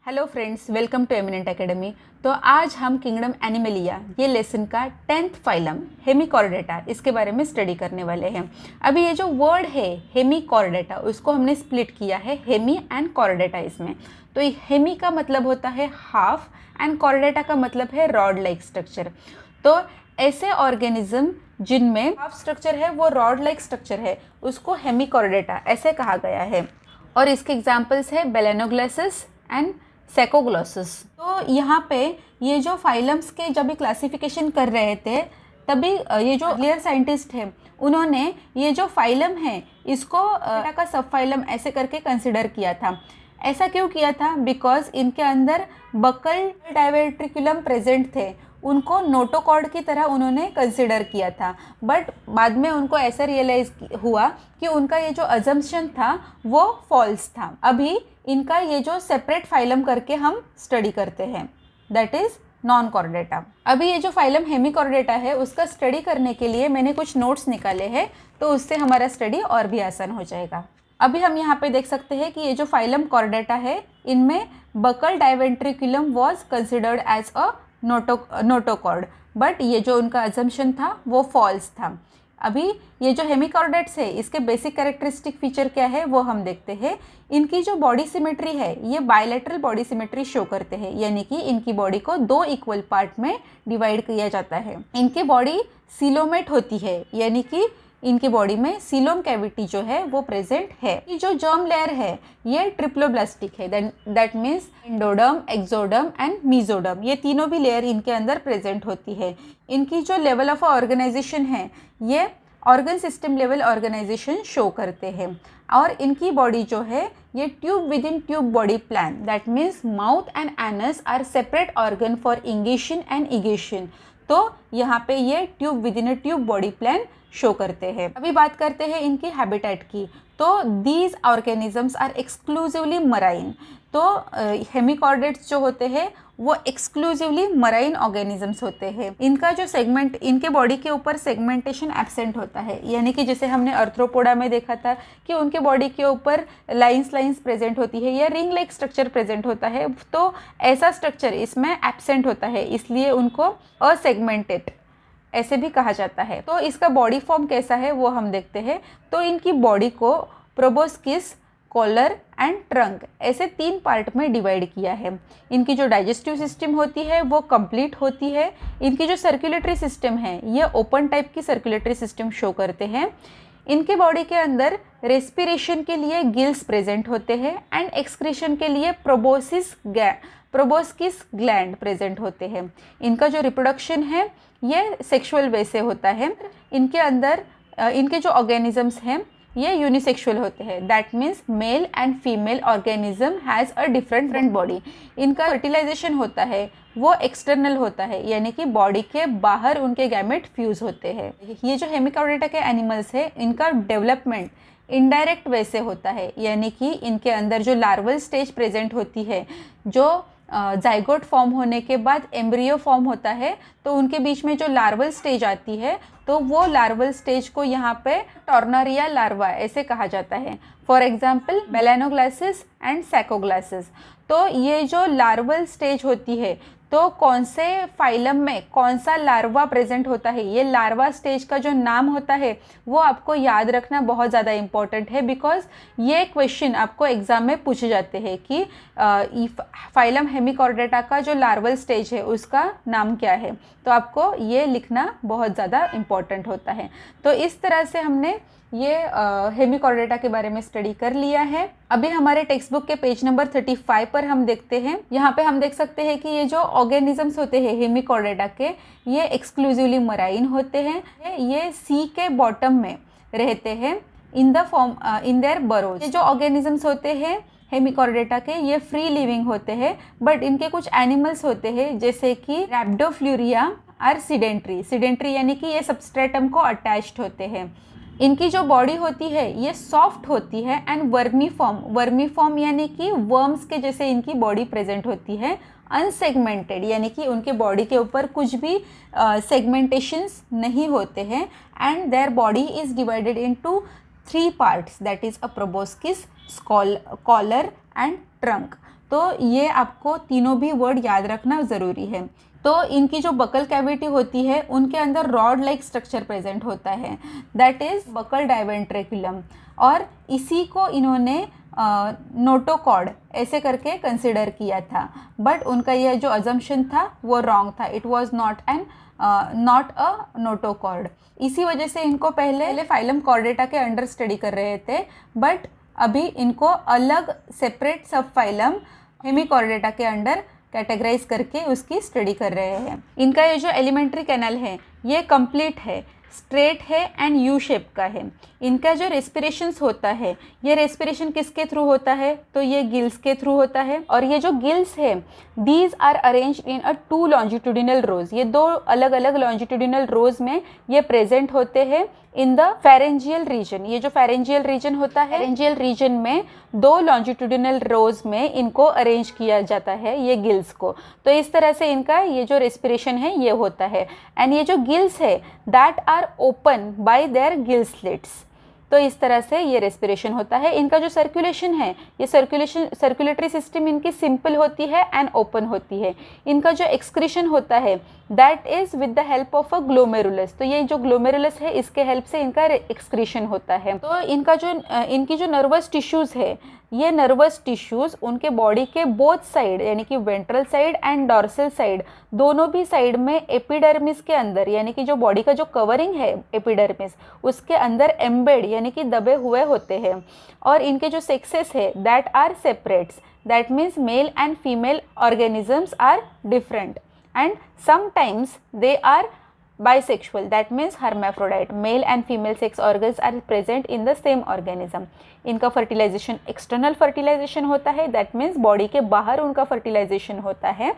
Hello friends, welcome to eminent academy. तो आज हम किंगडम एनिमलिया ये लेसन का 10th फाइलम हेमिकॉर्डेटा इसके बारे में स्टडी करने वाले हैं। अभी ये जो वर्ड है हेमिकॉर्डेटा उसको हमने स्प्लिट किया है हेमी एंड कॉर्डेटा इसमें। तो हेमी का मतलब होता है हाफ एंड कॉर्डेटा का मतलब है रॉड लाइक स्ट्रक्चर। तो ऐसे ऑर्गेनिज्म जिनमें हाफ स्ट्रक्चर है वो रॉड लाइक स्ट्रक्चर है उसको हेमिकॉर्डेटा ऐसे कहा गया है। और इसके एग्जाम्पल्स है बेलेनोग्लोसस एंड सेकोग्लोसस। तो यहाँ पे ये जो फाइलम्स के जब भी क्लासिफिकेशन कर रहे थे तभी ये जो अर्लियर साइंटिस्ट है उन्होंने ये जो फाइलम है इसको का सब फाइलम ऐसे करके कंसिडर किया था। ऐसा क्यों किया था? बिकॉज इनके अंदर बकल डाइवेंट्रिकुलम प्रेजेंट थे, उनको नोटोकॉर्ड की तरह उन्होंने कंसिडर किया था। बट बाद में उनको ऐसा रियलाइज हुआ कि उनका ये जो अजम्पशन था वो फॉल्स था। अभी इनका ये जो सेपरेट फाइलम करके हम स्टडी करते हैं, दैट इज़ नॉन कॉर्डेटा। अभी ये जो फाइलम हेमिकॉर्डेटा है उसका स्टडी करने के लिए मैंने कुछ नोट्स निकाले हैं, तो उससे हमारा स्टडी और भी आसान हो जाएगा। अभी हम यहाँ पे देख सकते हैं कि ये जो फाइलम कॉर्डेटा है इनमें buccal diverticulum was considered as a notochord, but ये जो उनका अजम्पशन था वो फॉल्स था। अभी ये जो हेमिकॉर्डेट्स है इसके बेसिक कैरेक्टरिस्टिक फीचर क्या है वो हम देखते हैं। इनकी जो बॉडी सिमेट्री है ये बायलैटरल बॉडी सिमेट्री शो करते हैं, यानी कि इनकी बॉडी को दो इक्वल पार्ट में डिवाइड किया जाता है। इनकी बॉडी सीलोमेट होती है, यानी कि इनकी बॉडी में सीलोम कैविटी जो है वो प्रेजेंट है। ये जो जर्म लेयर है ये ट्रिप्लोब्लास्टिक है, that means endoderm, ectoderm and mesoderm, ये तीनों भी लेयर इनके अंदर प्रेजेंट होती है। इनकी जो लेवल ऑफ ऑर्गेनाइजेशन है ये organ system level organization show करते हैं। और इनकी बॉडी जो है ये tube within tube body plan, that means mouth and anus are separate organ for ingestion and egestion. तो यहाँ पे ये tube within a tube body plan show करते हैं। अभी बात करते हैं इनकी हैबिटेट की। तो these organisms are exclusively marine. तो हेमिकॉर्डेट्स जो होते हैं वो एक्सक्लूसिवली मराइन ऑर्गेनिजम्स होते हैं। इनका जो सेगमेंट, इनके बॉडी के ऊपर सेगमेंटेशन एब्सेंट होता है, यानी कि जैसे हमने अर्थ्रोपोडा में देखा था कि उनके बॉडी के ऊपर लाइंस प्रेजेंट होती है या रिंग लाइक स्ट्रक्चर प्रेजेंट होता है। तो ऐसा स्ट्रक्चर इसमें एब्सेंट होता है, इसलिए उनको असेगमेंटेड ऐसे भी कहा जाता है। तो इसका बॉडी फॉर्म कैसा है वो हम देखते हैं। तो इनकी बॉडी को प्रोबोस्किस, कॉलर एंड ट्रंक ऐसे 3 पार्ट में डिवाइड किया है। इनकी जो डाइजेस्टिव सिस्टम होती है वो कंप्लीट होती है। इनकी जो सर्कुलेटरी सिस्टम है ये ओपन टाइप की सर्कुलेटरी सिस्टम शो करते हैं। इनके बॉडी के अंदर रेस्पिरेशन के लिए गिल्स प्रेजेंट होते हैं एंड एक्सक्रीशन के लिए प्रोबोस्किस ग्लैंड प्रेजेंट होते हैं। इनका जो रिप्रोडक्शन है ये सेक्सुअल वे से होता है। इनके अंदर इनके जो ऑर्गेनिजम्स हैं ये यूनिसेक्सुअल होते हैं, that means male and female organism has a different body. इनका फर्टिलाइजेशन होता है वो एक्सटर्नल होता है, यानी कि बॉडी के बाहर उनके गैमेट फ्यूज होते हैं। ये जो हेमिकॉर्डेटा के एनिमल्स है इनका डेवलपमेंट इनडायरेक्ट वे से होता है, यानी कि इनके अंदर जो लार्वल स्टेज प्रेजेंट होती है, जो जाइगोट फॉर्म होने के बाद एम्ब्रियो फॉर्म होता है, तो उनके बीच में जो लार्वल स्टेज आती है तो वो लार्वल स्टेज को यहाँ पे टॉर्नरिया लार्वा ऐसे कहा जाता है। For example Balanoglossus and Saccoglossus. तो ये जो लार्वल स्टेज होती है तो कौन से फाइलम में कौन सा लार्वा प्रेजेंट होता है, ये लार्वा स्टेज का जो नाम होता है वो आपको याद रखना बहुत ज़्यादा इम्पॉर्टेंट है। बिकॉज ये क्वेश्चन आपको एग्जाम में पूछे जाते हैं कि फाइलम हेमिकॉर्डेटा का जो लार्वल स्टेज है उसका नाम क्या है, तो आपको ये लिखना बहुत ज़्यादा इम्पॉर्टेंट होता है। तो इस तरह से हमने ये हेमिकॉर्डेटा के बारे में स्टडी कर लिया है। अभी हमारे टेक्स्ट बुक के पेज नंबर 35 पर हम देखते हैं। यहाँ पे हम देख सकते हैं कि ये जो ऑर्गेनिजम्स होते हैं हेमिकॉर्डेटा के ये एक्सक्लूसिवली मराइन होते हैं। ये सी के बॉटम में रहते हैं इन देयर बरोज। ये जो ऑर्गेनिजम्स होते हैं हेमिकॉर्डेटा के ये फ्री लिविंग होते हैं, बट इनके कुछ एनिमल्स होते हैं जैसे कि रैप्डोफ्लूरिया आर सीडेंट्री यानी कि ये सबस्ट्रेटम को अटैच्ड होते हैं। इनकी जो बॉडी होती है ये सॉफ्ट होती है एंड वर्मीफॉर्म यानी कि वर्म्स के जैसे इनकी बॉडी प्रेजेंट होती है। अनसेगमेंटेड यानी कि उनके बॉडी के ऊपर कुछ भी सेगमेंटेशंस नहीं होते हैं and their body is divided into 3 parts, that is a proboscis, collar and trunk. तो ये आपको तीनों भी वर्ड याद रखना ज़रूरी है। तो इनकी जो बकल कैविटी होती है उनके अंदर रॉड लाइक स्ट्रक्चर प्रेजेंट होता है, दैट इज़ बकल डाइवेंट्रिकुलम, और इसी को इन्होंने नोटोकॉर्ड ऐसे करके कंसिडर किया था, बट उनका यह जो अजम्पशन था वो रॉन्ग था, it was not a notochord. इसी वजह से इनको पहले फाइलम कॉर्डेटा के अंडर स्टडी कर रहे थे, बट अभी इनको अलग सेपरेट सब फाइलम हेमिकॉर्डेटा के अंडर कैटेगराइज करके उसकी स्टडी कर रहे हैं। इनका ये जो एलिमेंट्री कैनल है ये कंप्लीट है, स्ट्रेट है एंड यू शेप का है। इनका जो रेस्पिरेशंस होता है, ये रेस्पिरेशन किसके थ्रू होता है, तो ये गिल्स के थ्रू होता है। और ये जो गिल्स है these are arranged in a 2 longitudinal rows, ये 2 अलग अलग लॉन्जिट्यूडिनल रोज में ये प्रेजेंट होते हैं इन द फेरेंजियल रीजन। ये जो फेरेंजियल रीजन होता है, फेरेंजियल रीजन में 2 लॉन्जिट्यूडिनल रोज में इनको अरेंज किया जाता है ये गिल्स को। तो इस तरह से इनका ये जो रेस्पिरेशन है ये होता है। एंड ये जो गिल्स है that are open by their gill slits, तो इस तरह से ये रेस्पिरेशन होता है। इनका जो सर्कुलेशन है, ये सर्कुलेटरी सिस्टम इनकी सिंपल होती है एंड ओपन होती है। इनका जो एक्सक्रीशन होता है that is with the help of a glomerulus, तो ये जो ग्लोमेरुलस है इसके हेल्प से इनका एक्सक्रीशन होता है। तो इनकी जो नर्वस टिश्यूज़ है, ये नर्वस टिश्यूज़ उनके बॉडी के बोथ साइड यानी कि ventral side and dorsal side, दोनों भी साइड में एपिडर्मिस के अंदर यानी कि जो बॉडी का जो कवरिंग है एपिडर्मिस उसके अंदर एम्बेड यानी कि दबे हुए होते हैं। और इनके जो सेक्सेस है that are separates, that means male and female organisms are different and sometimes they are bisexual, that means hermaphrodite, male and female sex organs are present in the same organism। इनका fertilisation external fertilisation होता है, that means body के बाहर उनका fertilisation होता है।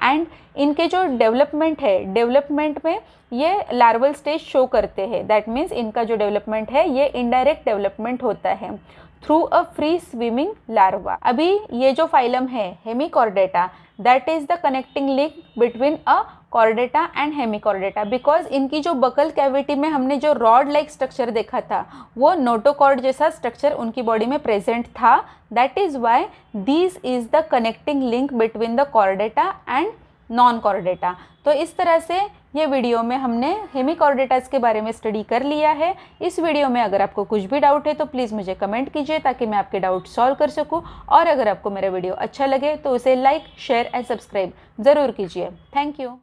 And इनके जो डेवलपमेंट है, डेवलपमेंट में ये लार्वल स्टेज शो करते हैं, दैट मीन्स इनका जो डेवलपमेंट है ये इनडायरेक्ट डेवलपमेंट होता है through a free swimming larva. अभी ये जो फाइलम है Hemichordata, that is the connecting link between a Chordata and Hemichordata, because इनकी जो बकल कैविटी में हमने जो रॉड लाइक स्ट्रक्चर देखा था वो नोटोकॉर्ड जैसा स्ट्रक्चर उनकी बॉडी में प्रेजेंट था, that is why this is the connecting link between the Chordata and non Chordata. तो इस तरह से ये वीडियो में हमने हेमिकॉर्डेटास के बारे में स्टडी कर लिया है। इस वीडियो में अगर आपको कुछ भी डाउट है तो प्लीज़ मुझे कमेंट कीजिए ताकि मैं आपके डाउट सॉल्व कर सकूं, और अगर आपको मेरा वीडियो अच्छा लगे तो उसे लाइक, शेयर एंड सब्सक्राइब ज़रूर कीजिए। Thank you.